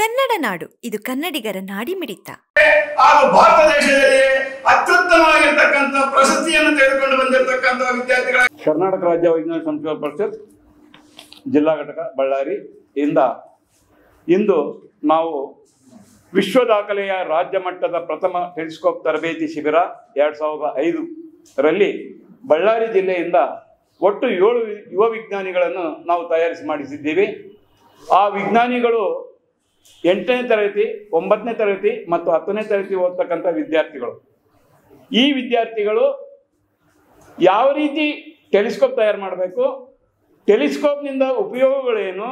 ಕನ್ನಡ ನಾಡು, ಇದು ಕನ್ನಡಿಗರ ನಾಡಿಮಿಡಿತ. ಹಾಗೂ ಭಾರತ ದೇಶದಲ್ಲಿ ಅತ್ಯುತ್ತಮವಾಗಿರ್ತಕ್ಕಂಥ ಪ್ರಶಸ್ತಿಯನ್ನು ತೆಗೆದುಕೊಂಡು ಬಂದಿರತಕ್ಕಂಥ ವಿದ್ಯಾರ್ಥಿಗಳ ಕರ್ನಾಟಕ ರಾಜ್ಯ ವಿಜ್ಞಾನ ಸಂಸ್ಥೆಗಳ ಪರಿಷತ್ ಜಿಲ್ಲಾ ಘಟಕ ಬಳ್ಳಾರಿ ಇಂದ ಇಂದು ನಾವು ವಿಶ್ವ ದಾಖಲೆಯ ರಾಜ್ಯ ಮಟ್ಟದ ಪ್ರಥಮ ಟೆಲಿಸ್ಕೋಪ್ ತರಬೇತಿ ಶಿಬಿರ 2005ರಲ್ಲಿ ಬಳ್ಳಾರಿ ಜಿಲ್ಲೆಯಿಂದ ಒಟ್ಟು 7 ಯುವ ವಿಜ್ಞಾನಿಗಳನ್ನು ನಾವು ತಯಾರಿಸಿ ಮಾಡಿಸಿದ್ದೀವಿ. ಆ ವಿಜ್ಞಾನಿಗಳು 8ನೇ ತರಗತಿ, 9ನೇ ತರಗತಿ ಮತ್ತು 10ನೇ ತರಗತಿ ಓದ್ತಕ್ಕಂಥ ವಿದ್ಯಾರ್ಥಿಗಳು. ಈ ವಿದ್ಯಾರ್ಥಿಗಳು ಯಾವ ರೀತಿ ಟೆಲಿಸ್ಕೋಪ್ ತಯಾರು ಮಾಡಬೇಕು, ಟೆಲಿಸ್ಕೋಪ್ನಿಂದ ಉಪಯೋಗಗಳೇನು,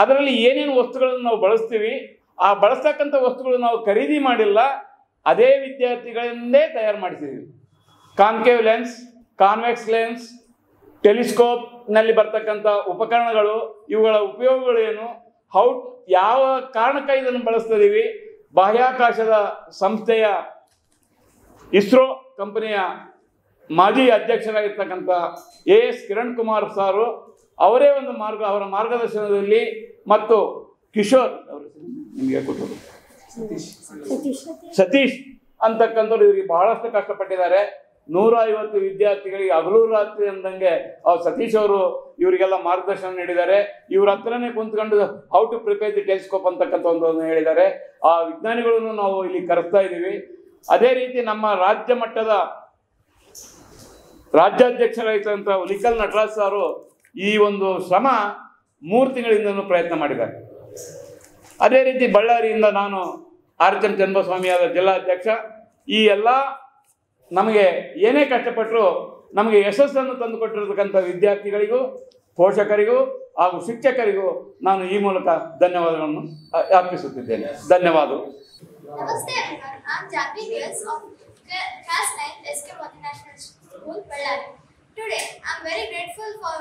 ಅದರಲ್ಲಿ ಏನೇನು ವಸ್ತುಗಳನ್ನು ನಾವು ಬಳಸ್ತೀವಿ, ಆ ಬಳಸ್ತಕ್ಕಂಥ ವಸ್ತುಗಳು ನಾವು ಖರೀದಿ ಮಾಡಿಲ್ಲ, ಅದೇ ವಿದ್ಯಾರ್ಥಿಗಳಿಂದೇ ತಯಾರು ಮಾಡಿಸಿದ್ದೀವಿ. ಕಾನ್ಕೇವ್ ಲೆನ್ಸ್, ಕಾನ್ವೆಕ್ಸ್ ಲೆನ್ಸ್, ಟೆಲಿಸ್ಕೋಪ್ನಲ್ಲಿ ಬರ್ತಕ್ಕಂಥ ಉಪಕರಣಗಳು, ಇವುಗಳ ಉಪಯೋಗಗಳೇನು, ಯಾವ ಕಾರಣಕ್ಕೆ ಇದನ್ನು ಬಳಸ್ತಿದ್ದೀವಿ. ಬಾಹ್ಯಾಕಾಶದ ಸಂಸ್ಥೆಯ ಇಸ್ರೋ ಕಂಪನಿಯ ಮಾಜಿ ಅಧ್ಯಕ್ಷರಾಗಿರ್ತಕ್ಕಂಥ AS ಕಿರಣ್ ಕುಮಾರ್ ಸಾರು ಅವರೇ ಅವರ ಮಾರ್ಗದರ್ಶನದಲ್ಲಿ ಮತ್ತು ಕಿಶೋರ್ ನಿಮಗೆ ಕೊಟ್ಟರು ಸತೀಶ್ ಅಂತಕ್ಕಂಥವ್ರು ಇವರಿಗೆ ಬಹಳಷ್ಟು ಕಷ್ಟಪಟ್ಟಿದ್ದಾರೆ. 150 ವಿದ್ಯಾರ್ಥಿಗಳಿಗೆ ಹಗಲು ರಾತ್ರಿ ಅಂದಂಗೆ ಸತೀಶ್ ಅವರು ಇವರಿಗೆಲ್ಲ ಮಾರ್ಗದರ್ಶನ ನೀಡಿದ್ದಾರೆ. ಇವ್ರ ಹತ್ರನೇ ಕುಂತ್ಕೊಂಡು how to prepare the telescope ಅಂತಕ್ಕಂಥ ಒಂದು ಹೇಳಿದ್ದಾರೆ. ಆ ವಿಜ್ಞಾನಿಗಳನ್ನು ನಾವು ಇಲ್ಲಿ ಕರೆಸ್ತಾ ಇದ್ದೀವಿ. ಅದೇ ರೀತಿ ನಮ್ಮ ರಾಜ್ಯ ಮಟ್ಟದ ರಾಜ್ಯಾಧ್ಯಕ್ಷರಾಗಿರ್ತಕ್ಕಂಥ ಹುಲಿಕಲ್ ನಟರಾಜ್ ಸಾರು ಈ ಒಂದು ಶ್ರಮ 3 ತಿಂಗಳಿಂದನೂ ಪ್ರಯತ್ನ ಮಾಡಿದ್ದಾರೆ. ಅದೇ ರೀತಿ ಬಳ್ಳಾರಿಯಿಂದ ನಾನು ಆರ್ಚನ್ ಚನ್ನಬಸವಾಮಿಯಾದ ಜಿಲ್ಲಾಧ್ಯಕ್ಷ. ಈ ಎಲ್ಲ ನಮಗೆ ಏನೇ ಕಷ್ಟಪಟ್ಟರು ನಮಗೆ ಯಶಸ್ಸನ್ನು ತಂದುಕೊಟ್ಟಿರತಕ್ಕಂಥ ವಿದ್ಯಾರ್ಥಿಗಳಿಗೂ, ಪೋಷಕರಿಗೂ ಹಾಗೂ ಶಿಕ್ಷಕರಿಗೂ ನಾನು ಈ ಮೂಲಕ ಧನ್ಯವಾದಗಳನ್ನು ಅರ್ಪಿಸುತ್ತಿದ್ದೇನೆ. ಧನ್ಯವಾದಗಳು. Namaste everyone. I am Jagvi Dias of Class 9 SK International School, Bellary. Today, I am very grateful for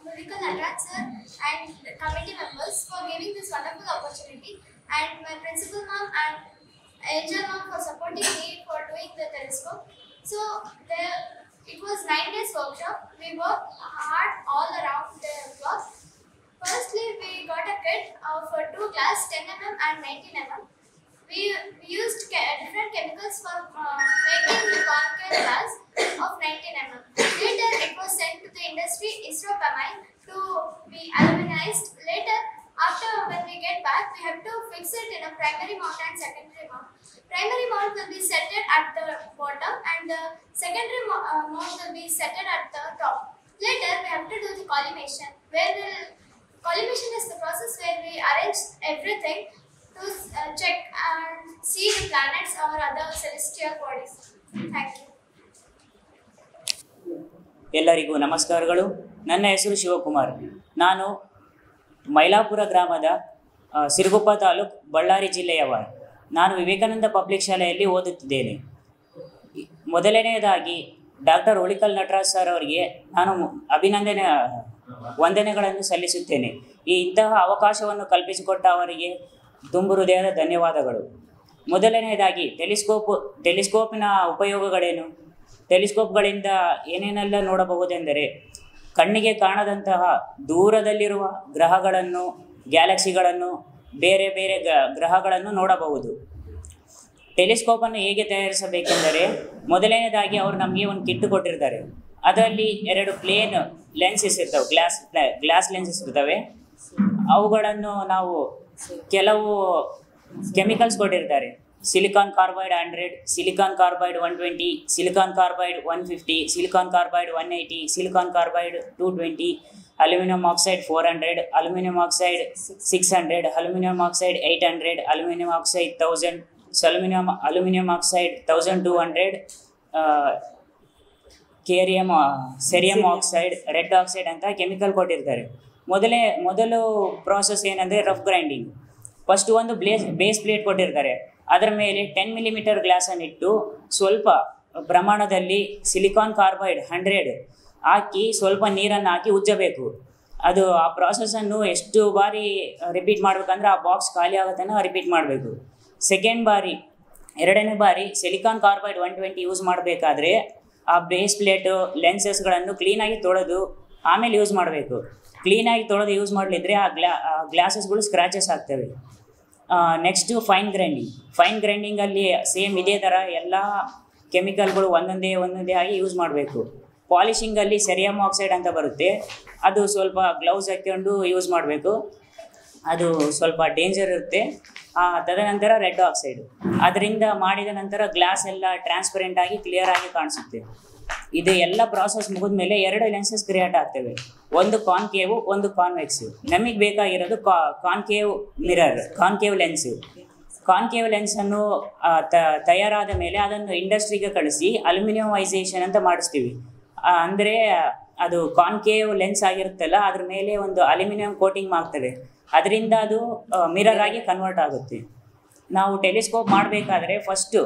Hulikal Nataraj sir and the committee members for giving this wonderful opportunity, and my principal ma'am and HR ma'am for supporting me for doing the telescope. So, it was 9 days workshop. We worked hard all around the clock. Firstly, we got a kit for 2 glass, 10 mm and 19 mm. We used different chemicals for making the concave glass of 19 mm. Later, it was sent to the industry isopamine to be aluminized. Later, after when we get back, we have to fix it in a primary mount and secondary mount. Primary mount will be set at the bottom and the secondary mount will be set at the top. Later, we have to do the collimation. Collimation is the process where we arrange everything to check and see the planets or other celestial bodies. Thank you. ಎಲ್ಲರಿಗೂ ನಮಸ್ಕಾರಗಳು. ನನ್ನ ಹೆಸರು ಶಿವಕುಮಾರ್. ನಾನು ಮೈಲಾಪುರ ಗ್ರಾಮದ ಸಿರುಗುಪ್ಪ ತಾಲೂಕು, ಬಳ್ಳಾರಿ ಜಿಲ್ಲೆಯವ. ನಾನು Vivekananda public ಶಾಲೆಯಲ್ಲಿ ಓದುತ್ತಿದ್ದೇನೆ. ಮೊದಲನೆಯದಾಗಿ ಡಾಕ್ಟರ್ ಹುಲಿಕಲ್ ನಟರಾಜ್ ಸರ್ ಅವರಿಗೆ ನಾನು ವಂದನೆಗಳನ್ನು ಸಲ್ಲಿಸುತ್ತೇನೆ. ಇಂತಹ ಅವಕಾಶವನ್ನು ಕಲ್ಪಿಸಿಕೊಟ್ಟ ಅವರಿಗೆ ತುಂಬು ಹೃದಯದ ಧನ್ಯವಾದಗಳು. ಮೊದಲನೆಯದಾಗಿ ಟೆಲಿಸ್ಕೋಪಿನ ಉಪಯೋಗಗಳೇನು, ಟೆಲಿಸ್ಕೋಪ್ಗಳಿಂದ ಏನೇನೆಲ್ಲ ನೋಡಬಹುದೆಂದರೆ, ಕಣ್ಣಿಗೆ ಕಾಣದಂತಹ ದೂರದಲ್ಲಿರುವ ಗ್ರಹಗಳನ್ನು, ಗ್ಯಾಲಕ್ಸಿಗಳನ್ನು, ಬೇರೆ ಬೇರೆ ಗ್ರಹಗಳನ್ನು ನೋಡಬಹುದು. ಟೆಲಿಸ್ಕೋಪನ್ನು ಹೇಗೆ ತಯಾರಿಸಬೇಕೆಂದರೆ, ಮೊದಲನೇದಾಗಿ ಅವರು ನಮಗೆ ಒಂದು ಕಿಟ್ ಕೊಟ್ಟಿರ್ತಾರೆ. ಅದರಲ್ಲಿ 2 ಪ್ಲೇನ್ ಲೆನ್ಸಸ್ ಇರ್ತವೆ, ಗ್ಲಾಸ್ ಲೆನ್ಸಸ್ ಇರ್ತವೆ. ಅವುಗಳನ್ನು ನಾವು ಕೆಲವು ಕೆಮಿಕಲ್ಸ್ ಕೊಟ್ಟಿರ್ತಾರೆ. Silicon carbide 100, silicon carbide 120, silicon carbide 150, silicon carbide 180, silicon carbide 220, aluminium oxide 400, aluminium oxide 600, aluminium oxide 800, aluminium oxide 1000, aluminium oxide 1200, cerium oxide, red oxide ಅಂತ ಕೆಮಿಕಲ್ ಕೊಟ್ಟಿರ್ತಾರೆ. ಮೊದಲು ಪ್ರಾಸೆಸ್ ಏನಂದರೆ ರಫ್ ಗ್ರೈಂಡಿಂಗ್. ಫಸ್ಟ್ ಒಂದು ಬೇಸ್ ಪ್ಲೇಟ್ ಕೊಟ್ಟಿರ್ತಾರೆ. ಅದರ ಮೇಲೆ 10 mm ಗ್ಲಾಸನ್ನು ಇಟ್ಟು ಸ್ವಲ್ಪ ಪ್ರಮಾಣದಲ್ಲಿ ಸಿಲಿಕಾನ್ ಕಾರ್ಬೈಡ್ 100 ಹಾಕಿ ಸ್ವಲ್ಪ ನೀರನ್ನು ಹಾಕಿ ಉಜ್ಜಬೇಕು. ಅದು ಆ ಪ್ರಾಸೆಸನ್ನು ಎಷ್ಟು ಬಾರಿ ರಿಪೀಟ್ ಮಾಡಬೇಕಂದ್ರೆ ಆ ಬಾಕ್ಸ್ ಖಾಲಿ ಆಗೋತನ ರಿಪೀಟ್ ಮಾಡಬೇಕು. ಎರಡನೇ ಬಾರಿ ಸಿಲಿಕಾನ್ ಕಾರ್ಬೈಡ್ 120 ಯೂಸ್ ಮಾಡಬೇಕಾದ್ರೆ ಆ ಬೇಸ್ ಪ್ಲೇಟು ಲೆನ್ಸಸ್ಗಳನ್ನು ಕ್ಲೀನಾಗಿ ತೊಳೆದು ಆಮೇಲೆ ಯೂಸ್ ಮಾಡಬೇಕು. ಕ್ಲೀನಾಗಿ ತೊಳೆದು ಯೂಸ್ ಮಾಡಲಿದ್ರೆ ಆ ಗ್ಲಾಸಸ್ಗಳು ಸ್ಕ್ರ್ಯಾಚಸ್ ಆಗ್ತವೆ. ನೆಕ್ಸ್ಟು ಫೈನ್ ಗ್ರೈಂಡಿಂಗಲ್ಲಿ ಸೇಮ್ ಇದೇ ಥರ ಎಲ್ಲ ಕೆಮಿಕಲ್ಗಳು ಒಂದೊಂದೇ ಆಗಿ ಯೂಸ್ ಮಾಡಬೇಕು. ಪಾಲಿಷಿಂಗಲ್ಲಿ ಸೆರಿಯಮ್ ಆಕ್ಸೈಡ್ ಅಂತ ಬರುತ್ತೆ, ಅದು ಸ್ವಲ್ಪ ಗ್ಲೌಸ್ ಹಾಕ್ಕೊಂಡು ಯೂಸ್ ಮಾಡಬೇಕು, ಅದು ಸ್ವಲ್ಪ ಡೇಂಜರ್ ಇರುತ್ತೆ. ತದನಂತರ ರೆಡ್ ಆಕ್ಸೈಡು, ಅದರಿಂದ ಮಾಡಿದ ನಂತರ ಗ್ಲಾಸ್ ಎಲ್ಲ ಟ್ರಾನ್ಸ್ಪರೆಂಟ್ ಆಗಿ ಕ್ಲಿಯರ್ ಆಗಿ ಕಾಣಿಸುತ್ತೆ. ಇದು ಎಲ್ಲ ಪ್ರಾಸೆಸ್ ಮುಗಿದ ಮೇಲೆ 2 ಲೆನ್ಸಸ್ ಕ್ರಿಯೇಟ್ ಆಗ್ತವೆ, ಒಂದು ಕಾನ್ಕೇವ್ ಒಂದು ಕಾನ್ವೆಕ್ಸ್. ನಮಗೆ ಬೇಕಾಗಿರೋದು ಕಾನ್ಕೇವ್ ಲೆನ್ಸನ್ನು ತಯಾರಾದ ಮೇಲೆ ಅದನ್ನು ಇಂಡಸ್ಟ್ರಿಗೆ ಕಳಿಸಿ ಅಲ್ಯೂಮಿನಿಯಮೈಸೇಷನ್ ಅಂತ ಮಾಡಿಸ್ತೀವಿ. ಅಂದರೆ ಅದು ಕಾನ್ಕೇವ್ ಲೆನ್ಸ್ ಆಗಿರುತ್ತಲ್ಲ, ಅದ್ರ ಮೇಲೆ ಒಂದು ಅಲ್ಯೂಮಿನಿಯಂ ಕೋಟಿಂಗ್ ಮಾಡ್ತೇವೆ, ಅದರಿಂದ ಅದು ಮಿರರ್ ಆಗಿ ಕನ್ವರ್ಟ್ ಆಗುತ್ತೆ. ನಾವು ಟೆಲಿಸ್ಕೋಪ್ ಮಾಡಬೇಕಾದ್ರೆ ಫಸ್ಟು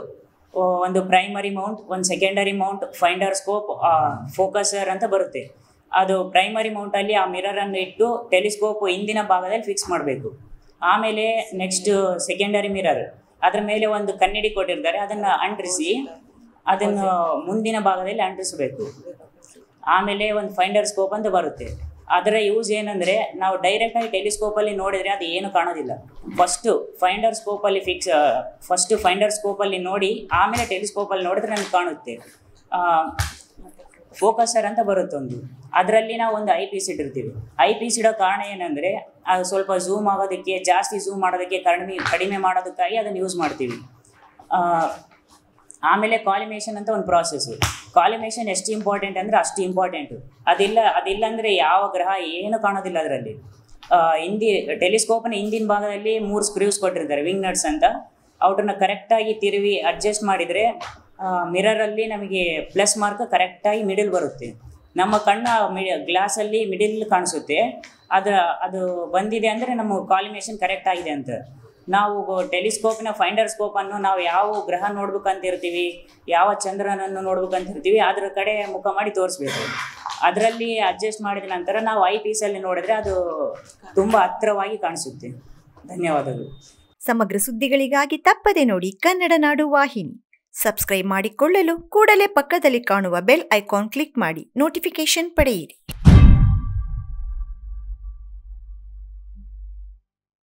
ಒಂದು ಪ್ರೈಮರಿ ಮೌಂಟ್, ಒಂದು ಸೆಕೆಂಡರಿ ಮೌಂಟ್, ಫೈಂಡರ್ ಸ್ಕೋಪ್, ಫೋಕಸರ್ ಅಂತ ಬರುತ್ತೆ. ಅದು ಪ್ರೈಮರಿ ಮೌಂಟಲ್ಲಿ ಆ ಮಿರರನ್ನು ಇಟ್ಟು ಟೆಲಿಸ್ಕೋಪ್ ಹಿಂದಿನ ಭಾಗದಲ್ಲಿ ಫಿಕ್ಸ್ ಮಾಡಬೇಕು. ಆಮೇಲೆ ನೆಕ್ಸ್ಟ್ ಸೆಕೆಂಡರಿ ಮಿರರ್, ಅದರ ಮೇಲೆ ಒಂದು ಕನ್ನಡಿ ಕೊಟ್ಟಿರ್ತಾರೆ, ಅದನ್ನು ಅಂಟಿಸಿ ಅದನ್ನು ಮುಂದಿನ ಭಾಗದಲ್ಲಿ ಅಂಟಿಸಬೇಕು. ಆಮೇಲೆ ಒಂದು ಫೈಂಡರ್ ಸ್ಕೋಪ್ ಅಂತ ಬರುತ್ತೆ. ಅದರ ಯೂಸ್ ಏನಂದರೆ, ನಾವು ಡೈರೆಕ್ಟಾಗಿ ಟೆಲಿಸ್ಕೋಪಲ್ಲಿ ನೋಡಿದರೆ ಅದು ಏನು ಕಾಣೋದಿಲ್ಲ. ಫಸ್ಟು ಫೈಂಡರ್ ಸ್ಕೋಪಲ್ಲಿ ನೋಡಿ ಆಮೇಲೆ ಟೆಲಿಸ್ಕೋಪಲ್ಲಿ ನೋಡಿದ್ರೆ ನಮ್ಗೆ ಕಾಣುತ್ತೆ. ಫೋಕಸರ್ ಅಂತ ಬರುತ್ತೆ ಒಂದು, ಅದರಲ್ಲಿ ನಾವು ಒಂದು ಐ ಪೀಸ್ ಇಟ್ಟಿರ್ತೀವಿ. ಐ ಪೀಸ್ ಇಡೋ ಕಾರಣ ಏನಂದರೆ, ಅದು ಸ್ವಲ್ಪ ಝೂಮ್ ಆಗೋದಕ್ಕೆ, ಜಾಸ್ತಿ ಝೂಮ್ ಮಾಡೋದಕ್ಕೆ, ಕಡಿಮೆ ಮಾಡೋದಕ್ಕಾಗಿ ಅದನ್ನು ಯೂಸ್ ಮಾಡ್ತೀವಿ. ಆಮೇಲೆ ಕಾಲಿಮೇಷನ್ ಅಂತ ಒಂದು ಪ್ರಾಸೆಸ್ಸು. ಕಾಲಿಮೇಷನ್ ಎಷ್ಟು ಇಂಪಾರ್ಟೆಂಟ್ ಅಂದರೆ ಅಷ್ಟು ಇಂಪಾರ್ಟೆಂಟು. ಅದಿಲ್ಲ ಅಂದರೆ ಯಾವ ಗ್ರಹ ಏನು ಕಾಣೋದಿಲ್ಲ ಅದರಲ್ಲಿ. ಟೆಲಿಸ್ಕೋಪ್ನ ಹಿಂದಿನ ಭಾಗದಲ್ಲಿ 3 ಸ್ಕ್ರೂಸ್ ಕೊಟ್ಟಿರ್ತಾರೆ, ವಿಂಗ್ ನಟ್ಸ್ ಅಂತ. ಅವ್ರನ್ನ ಕರೆಕ್ಟಾಗಿ ತಿರುವಿ ಅಡ್ಜಸ್ಟ್ ಮಾಡಿದರೆ ಮಿರರಲ್ಲಿ ನಮಗೆ ಪ್ಲಸ್ ಮಾರ್ಕ್ ಕರೆಕ್ಟಾಗಿ ಮಿಡಿಲ್ ಬರುತ್ತೆ. ನಮ್ಮ ಕಣ್ಣು ಗ್ಲಾಸಲ್ಲಿ ಮಿಡಿಲ್ ಕಾಣಿಸುತ್ತೆ, ಅದು ಬಂದಿದೆ ಅಂದರೆ ನಮ್ಮ ಕಾಲಿಮೇಷನ್ ಕರೆಕ್ಟ್ ಆಗಿದೆ ಅಂತ. ನಾವು ಟೆಲಿಸ್ಕೋಪಿನ ಫೈಂಡರ್ ಸ್ಕೋಪನ್ನು ನಾವು ಯಾವ ಗ್ರಹ ನೋಡ್ಬೇಕಂತಿರ್ತೀವಿ, ಯಾವ ಚಂದ್ರನನ್ನು ನೋಡ್ಬೇಕಂತಿರ್ತೀವಿ, ಅದರ ಕಡೆ ಮುಖ ಮಾಡಿ ತೋರಿಸ್ಬೇಕು. ಅದರಲ್ಲಿ ಅಡ್ಜಸ್ಟ್ ಮಾಡಿದ ನಂತರ ನಾವು ಐ ಪೀಸಲ್ಲಿ ನೋಡಿದ್ರೆ ಅದು ತುಂಬ ಹತ್ತಿರವಾಗಿ ಕಾಣಿಸುತ್ತೆ. ಧನ್ಯವಾದಗಳು. ಸಮಗ್ರ ಸುದ್ದಿಗಳಿಗಾಗಿ ತಪ್ಪದೆ ನೋಡಿ ಕನ್ನಡ ನಾಡು ವಾಹಿನಿ. ಸಬ್ಸ್ಕ್ರೈಬ್ ಮಾಡಿಕೊಳ್ಳಲು ಕೂಡಲೇ ಪಕ್ಕದಲ್ಲಿ ಕಾಣುವ ಬೆಲ್ ಐಕಾನ್ ಕ್ಲಿಕ್ ಮಾಡಿ ನೋಟಿಫಿಕೇಶನ್ ಪಡೆಯಿರಿ.